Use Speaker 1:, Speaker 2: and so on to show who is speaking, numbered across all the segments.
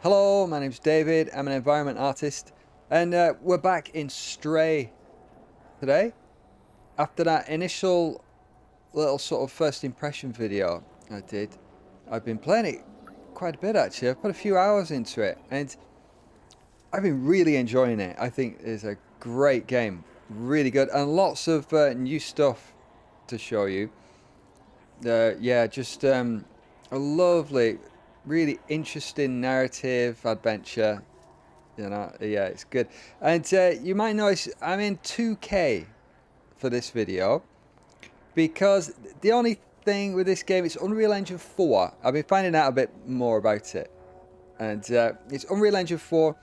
Speaker 1: Hello, my name's David. I'm an environment artist, and we're back in Stray today. After that initial little sort of first impression video I did, I've been playing it quite a bit actually. I've put a few hours into it, and I've been really enjoying it. I think it's a great game, really good, and lots of new stuff to show you. Yeah, just a lovely, really interesting narrative adventure. Yeah, it's good. And you might notice I'm in 2K for this video because the only thing with this game is Unreal Engine 4. I've been finding out a bit more about it. And it's Unreal Engine 4.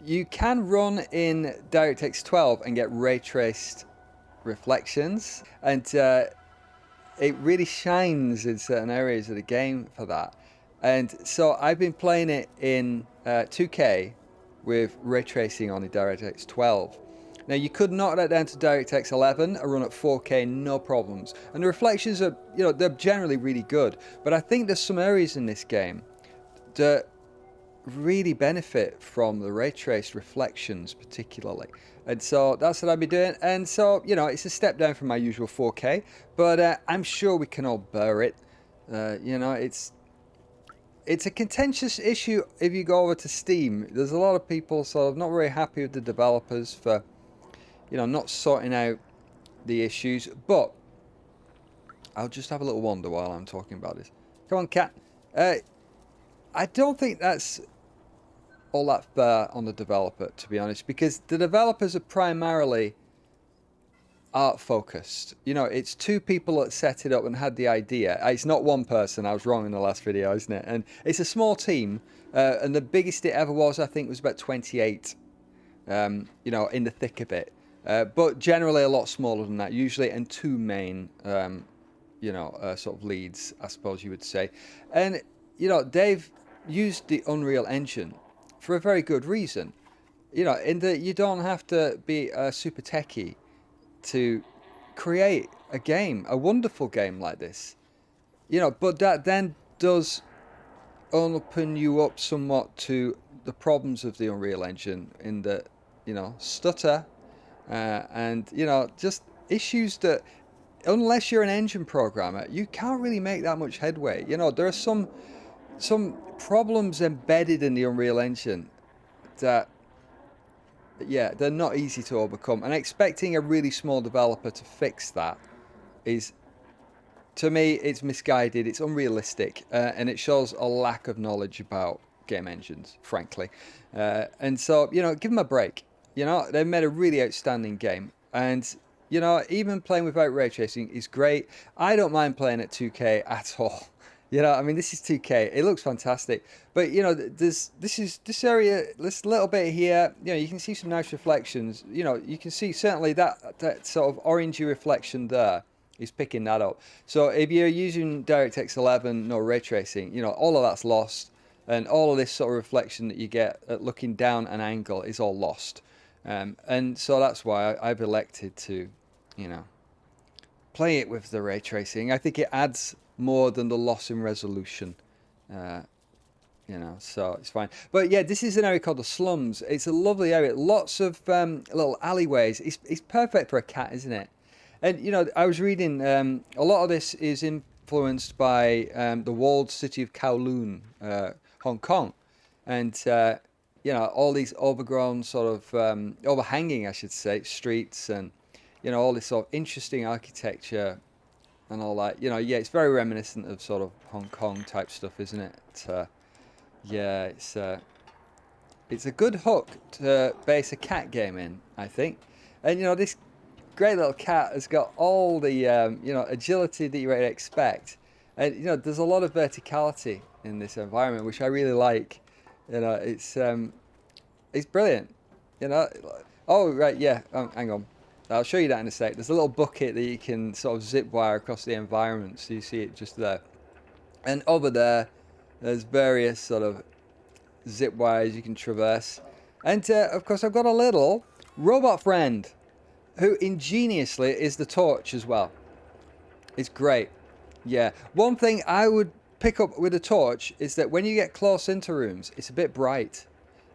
Speaker 1: You can run in DirectX 12 and get ray traced reflections. And it really shines in certain areas of the game for that. And so I've been playing it in 2K with ray tracing on the DirectX 12. Now you could knock that down to DirectX 11 and run at 4K, no problems. And the reflections are, they're generally really good. But I think there's some areas in this game that really benefit from the ray traced reflections particularly. And so that's what I'll be doing. And so, it's a step down from my usual 4K, but I'm sure we can all bear it. It's a contentious issue if you go over to Steam. There's a lot of people sort of not very happy with the developers for, not sorting out the issues. But I'll just have a little wander while I'm talking about this. Come on, cat. I don't think that's all that fair on the developer, to be honest, because the developers are primarily art focused. It's two people that set it up and had the idea. It's not one person. I was wrong in the last video, isn't it? And it's a small team, and the biggest it ever was, I think, was about 28. In the thick of it, but generally a lot smaller than that usually, and two main, sort of leads, I suppose you would say. And they've used the Unreal Engine for a very good reason. In that you don't have to be a super techie to create a game, a wonderful game like this. But that then does open you up somewhat to the problems of the Unreal Engine in the, stutter, and, just issues that, unless you're an engine programmer, you can't really make that much headway. There are some problems embedded in the Unreal Engine that, yeah, they're not easy to overcome. And expecting a really small developer to fix that is, to me, it's misguided, it's unrealistic, and it shows a lack of knowledge about game engines, frankly. And so, give them a break. They've made a really outstanding game. And, even playing without ray tracing is great. I don't mind playing at 2K at all. This is 2K. It looks fantastic. But, this area, this little bit here, you can see some nice reflections. You can see certainly that sort of orangey reflection there is picking that up. So if you're using DirectX 11, no ray tracing, all of that's lost. And all of this sort of reflection that you get at looking down an angle is all lost. And so that's why I've elected to, play it with the ray tracing. I think it adds more than the loss in resolution, so it's fine. But yeah, this is an area called the Slums. It's a lovely area, lots of little alleyways. It's perfect for a cat, isn't it? And I was reading, a lot of this is influenced by the walled city of Kowloon, Hong Kong, and all these overgrown sort of overhanging, I should say, streets, and all this sort of interesting architecture and all that. Yeah, it's very reminiscent of sort of Hong Kong type stuff, isn't it? Yeah, it's a good hook to base a cat game in, I think. And this great little cat has got all the agility that you would expect, and there's a lot of verticality in this environment, which I really like. It's brilliant. Oh right, yeah. Hang on. I'll show you that in a sec. There's a little bucket that you can sort of zip wire across the environment, so you see it just there. And over there, there's various sort of zip wires you can traverse. And of course, I've got a little robot friend who ingeniously is the torch as well. It's great. Yeah. One thing I would pick up with a torch is that when you get close into rooms, it's a bit bright.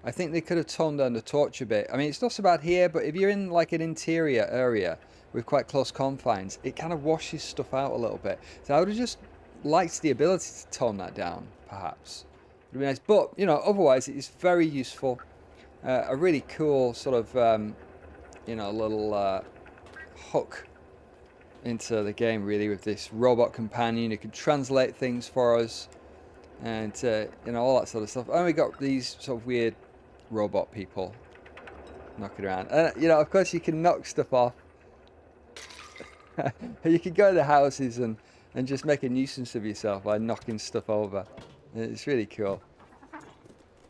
Speaker 1: I think they could have toned down the torch a bit. I mean, it's not so bad here, but if you're in like an interior area with quite close confines, it kind of washes stuff out a little bit. So I would have just liked the ability to tone that down, perhaps. It would be nice. But, you know, otherwise, it's very useful. A really cool sort of, you know, little hook into the game, really, with this robot companion who can translate things for us. And, you know, all that sort of stuff. And we got these sort of weird robot people knocking around. And, you know, of course, you can knock stuff off. You can go to the houses and just make a nuisance of yourself by knocking stuff over. It's really cool.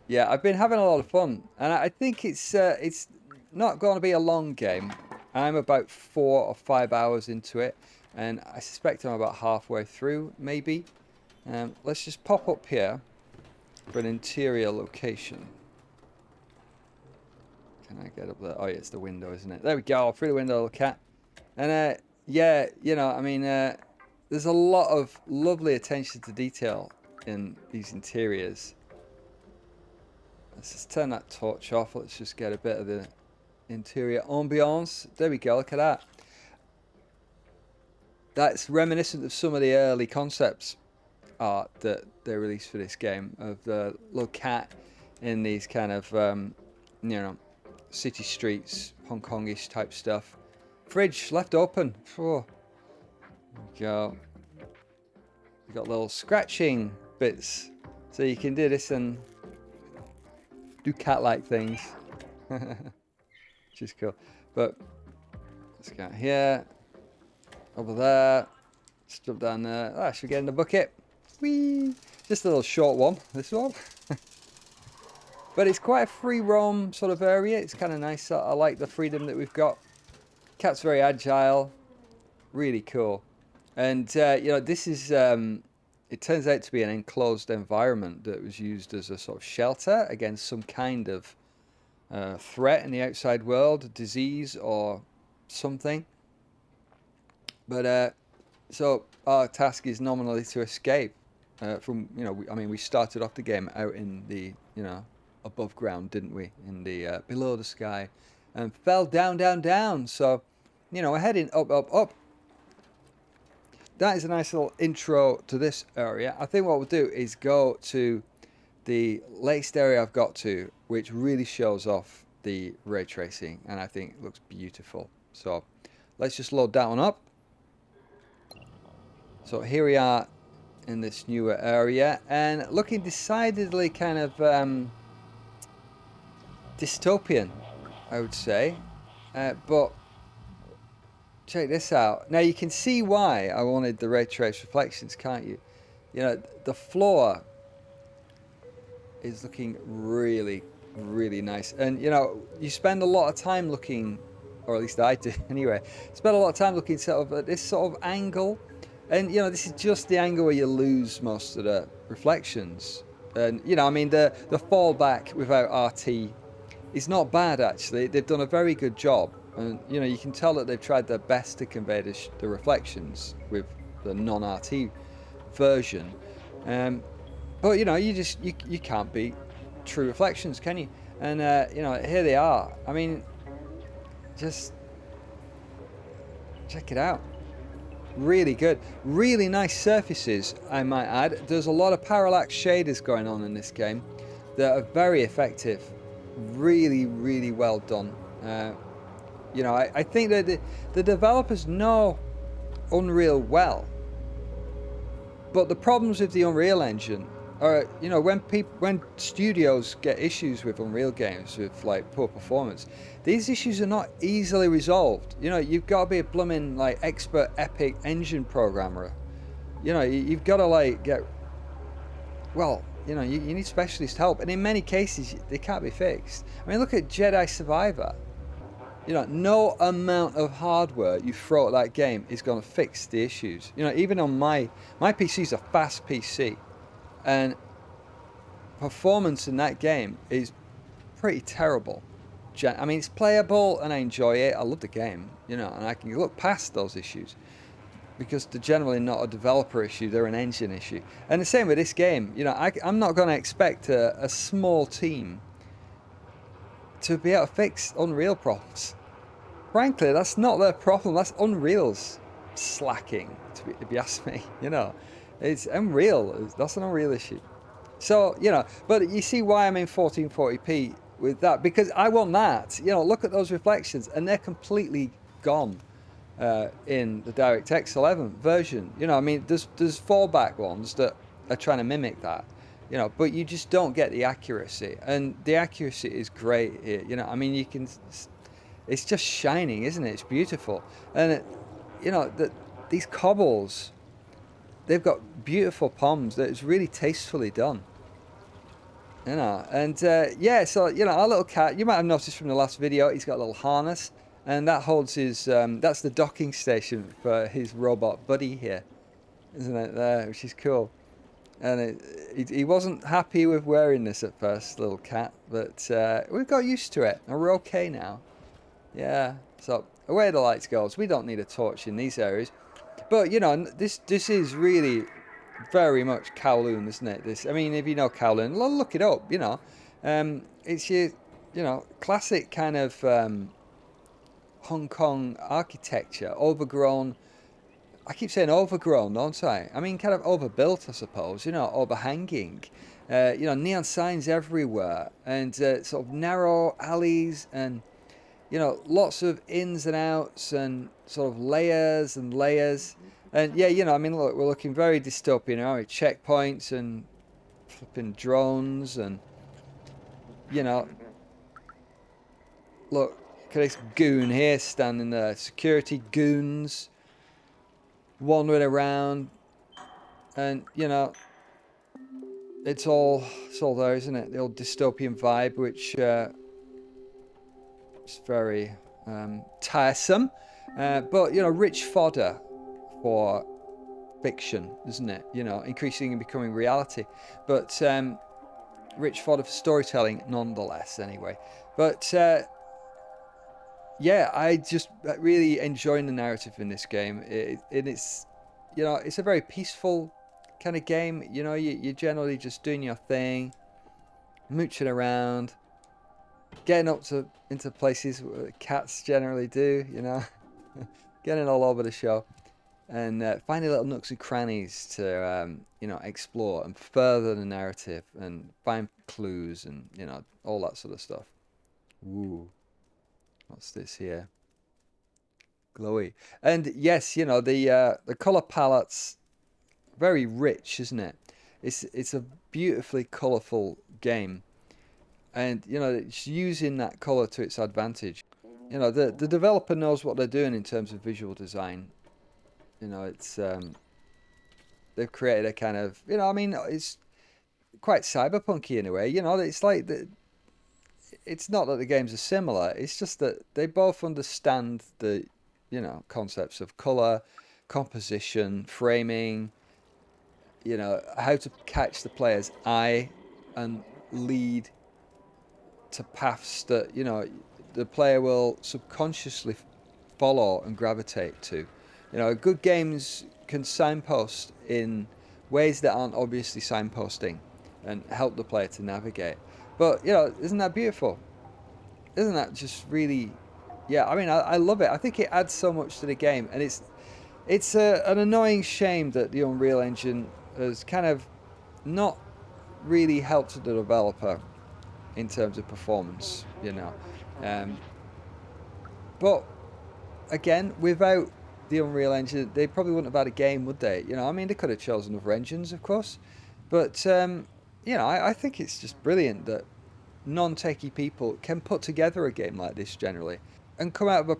Speaker 1: Yeah, I've been having a lot of fun, and I think it's not going to be a long game. I'm about 4 or 5 hours into it, and I suspect I'm about halfway through, maybe. Let's just pop up here for an interior location. Can I get up there? Oh, yeah, it's the window, isn't it? There we go, through the window, little cat. And yeah, you know, I mean, there's a lot of lovely attention to detail in these interiors. Let's just turn that torch off. Let's just get a bit of the interior ambiance. There we go, look at that. That's reminiscent of some of the early concepts art that they released for this game, of the little cat in these kind of, you know, city streets, Hong Kongish type stuff. Fridge left open. Oh, there we go. We've got little scratching bits, so you can do this and do cat-like things, which is cool. But let's go here, over there, let's jump down there. Ah, should we get in the bucket? Whee! Just a little short one, this one. But it's quite a free roam sort of area. It's kind of nice. I like the freedom that we've got. Cat's very agile, really cool. And you know, this is it turns out to be an enclosed environment that was used as a sort of shelter against some kind of threat in the outside world, a disease or something. But so our task is nominally to escape from, you know, I mean, we started off the game out in the, you know, above ground, didn't we, in the below the sky, and fell down, down, down. So, you know, we're heading up, up, up. That is a nice little intro to this area. I think what we'll do is go to the latest area I've got to, which really shows off the ray tracing, and I think it looks beautiful. So let's just load that one up. So here we are in this newer area, and looking decidedly kind of dystopian, I would say. But check this out. Now you can see why I wanted the ray trace reflections, can't you? You know, the floor is looking really, really nice. And, you know, you spend a lot of time looking, or at least I do anyway, spend a lot of time looking sort of at this sort of angle. And, you know, this is just the angle where you lose most of the reflections. And, you know, I mean, the fallback without RT is not bad, actually. They've done a very good job. And, you know, you can tell that they've tried their best to convey the reflections with the non-RT version. But, you know, you can't beat true reflections, can you? And, you know, here they are. I mean, just check it out. Really good. Really nice surfaces, I might add. There's a lot of parallax shaders going on in this game that are very effective. Really, really well done. You know, I think that the developers know Unreal well, but the problems with the Unreal Engine are, you know, when studios get issues with Unreal games with like poor performance, these issues are not easily resolved. You know, you've got to be a blooming like expert epic engine programmer. You know, you've got to like get, well, you know, you need specialist help, and in many cases they can't be fixed. I mean, look at Jedi Survivor. You know, no amount of hardware you throw at that game is going to fix the issues. You know, even on my PC is a fast PC, and performance in that game is pretty terrible. I mean, it's playable and I enjoy it. I love the game, you know, and I can look past those issues. because they're generally not a developer issue, they're an engine issue. And the same with this game. You know, I'm not going to expect a small team to be able to fix Unreal problems. Frankly, that's not their problem. That's Unreal's slacking, if you ask me. You know, it's Unreal. That's an Unreal issue. So, you know, but you see why I'm in 1440p with that, because I want that. You know, look at those reflections, and they're completely gone in the DirectX 11 version. You know, I mean, there's fallback ones that are trying to mimic that. You know, but you just don't get the accuracy, and the accuracy is great here. You know, I mean, you can. It's just shining, isn't it? It's beautiful, and you know these cobbles, they've got beautiful palms that is really tastefully done. You know, and yeah, so you know, our little cat. You might have noticed from the last video, he's got a little harness, and that holds his. That's the docking station for his robot buddy here, isn't it? There, which is cool. And he wasn't happy with wearing this at first, little cat, but we've got used to it, and we're okay now. Yeah. So away the lights goes. We don't need a torch in these areas, but you know, this is really very much Kowloon, isn't it? This, I mean, if you know Kowloon, look it up. You know, it's your, you know, classic kind of Hong Kong architecture, overgrown. I keep saying overgrown, don't I? I mean, kind of overbuilt, I suppose. You know, overhanging. You know, neon signs everywhere, and sort of narrow alleys, and you know, lots of ins and outs, and sort of layers and layers. And yeah, you know, I mean, look, we're looking very dystopian, aren't we? Checkpoints and flipping drones, and you know, look at this goon here standing there. Security goons wandering around, and you know, it's all there, isn't it? The old dystopian vibe, which is very tiresome, but you know, rich fodder for fiction, isn't it? You know, increasing and becoming reality, but rich fodder for storytelling nonetheless. Anyway, but yeah, I just really enjoying the narrative in this game. It's, you know, it's a very peaceful kind of game. You know, you're generally just doing your thing, mooching around, getting up to into places where cats generally do. You know, getting all over the show, and finding little nooks and crannies to you know, explore and further the narrative and find clues and you know, all that sort of stuff. Ooh, what's this here? Glowy. And yes, you know, the color palette's very rich, isn't it? It's a beautifully colorful game, and you know, it's using that color to its advantage. You know, the developer knows what they're doing in terms of visual design. You know, it's they've created a kind of, you know, I mean, it's quite cyberpunky in a way. You know, it's like it's not that the games are similar. It's just that they both understand the, you know, concepts of color, composition, framing. You know, how to catch the player's eye and lead to paths that, you know, the player will subconsciously follow and gravitate to. You know, good games can signpost in ways that aren't obviously signposting and help the player to navigate. But, you know, isn't that beautiful? Isn't that just really, yeah, I mean, I love it. I think it adds so much to the game, and it's an annoying shame that the Unreal Engine has kind of not really helped the developer in terms of performance, you know. Um, but again, without the Unreal Engine, they probably wouldn't have had a game, would they? You know, I mean, they could have chosen other engines, of course, but you know, I think it's just brilliant that non-techie people can put together a game like this generally and come out of a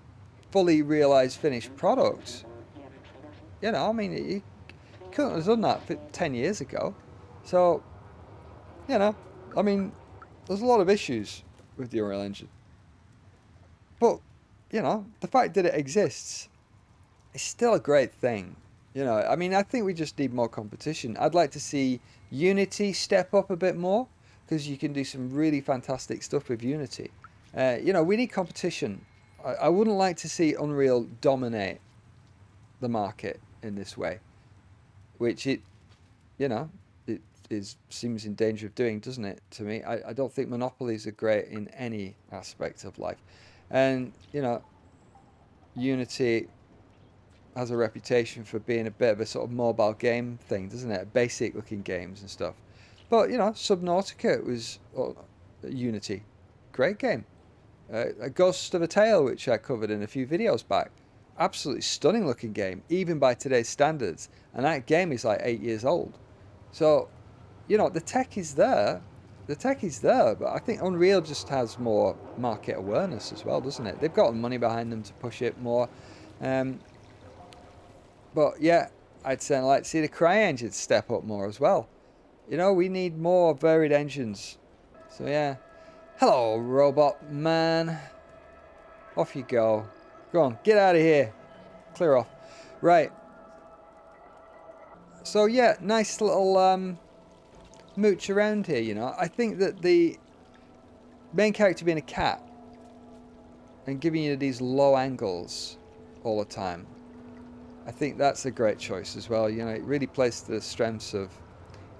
Speaker 1: fully realized finished product. You know, I mean, you couldn't have done that 10 years ago. So, you know, I mean, there's a lot of issues with the Unreal Engine. But, you know, the fact that it exists is still a great thing. You know, I mean, I think we just need more competition. I'd like to see Unity step up a bit more, because you can do some really fantastic stuff with Unity. You know, we need competition. I wouldn't like to see Unreal dominate the market. in this way, which it, you know, it seems in danger of doing, doesn't it? To me, I don't think monopolies are great in any aspect of life, and Unity has a reputation for being a bit of a sort of mobile game thing, doesn't it? Basic looking games and stuff. But Subnautica was Unity, great game. A Ghost of a Tale, which I covered in a few videos back, absolutely stunning looking game, even by today's standards. And that game is like 8 years old. So, the tech is there. The tech is there, but I think Unreal just has more market awareness as well, doesn't it? They've got money behind them to push it more. Um, but yeah, I'd say I'd like to see the CryEngine step up more as well. We need more varied engines. So yeah. Hello, robot man. Off you go. Go on, get out of here. Clear off. Right. So yeah, nice little mooch around here, I think that the main character being a cat and giving you these low angles all the time, I think that's a great choice as well. It really plays to the strengths of,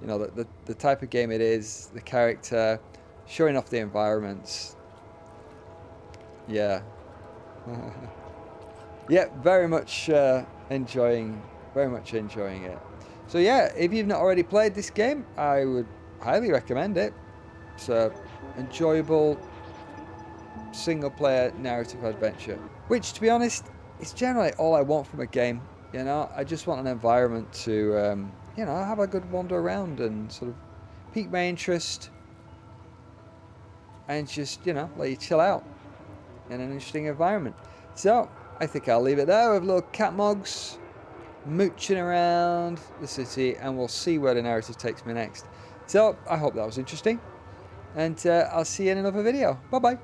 Speaker 1: the type of game it is, the character, showing off the environments. Yeah. Yeah, very much enjoying it. So yeah, if you've not already played this game, I would highly recommend it. It's a enjoyable single-player narrative adventure, which, to be honest, is generally all I want from a game. I just want an environment to, have a good wander around and sort of pique my interest, and just, let you chill out in an interesting environment. So I think I'll leave it there with little cat mogs mooching around the city, and we'll see where the narrative takes me next. So I hope that was interesting, and I'll see you in another video. Bye bye.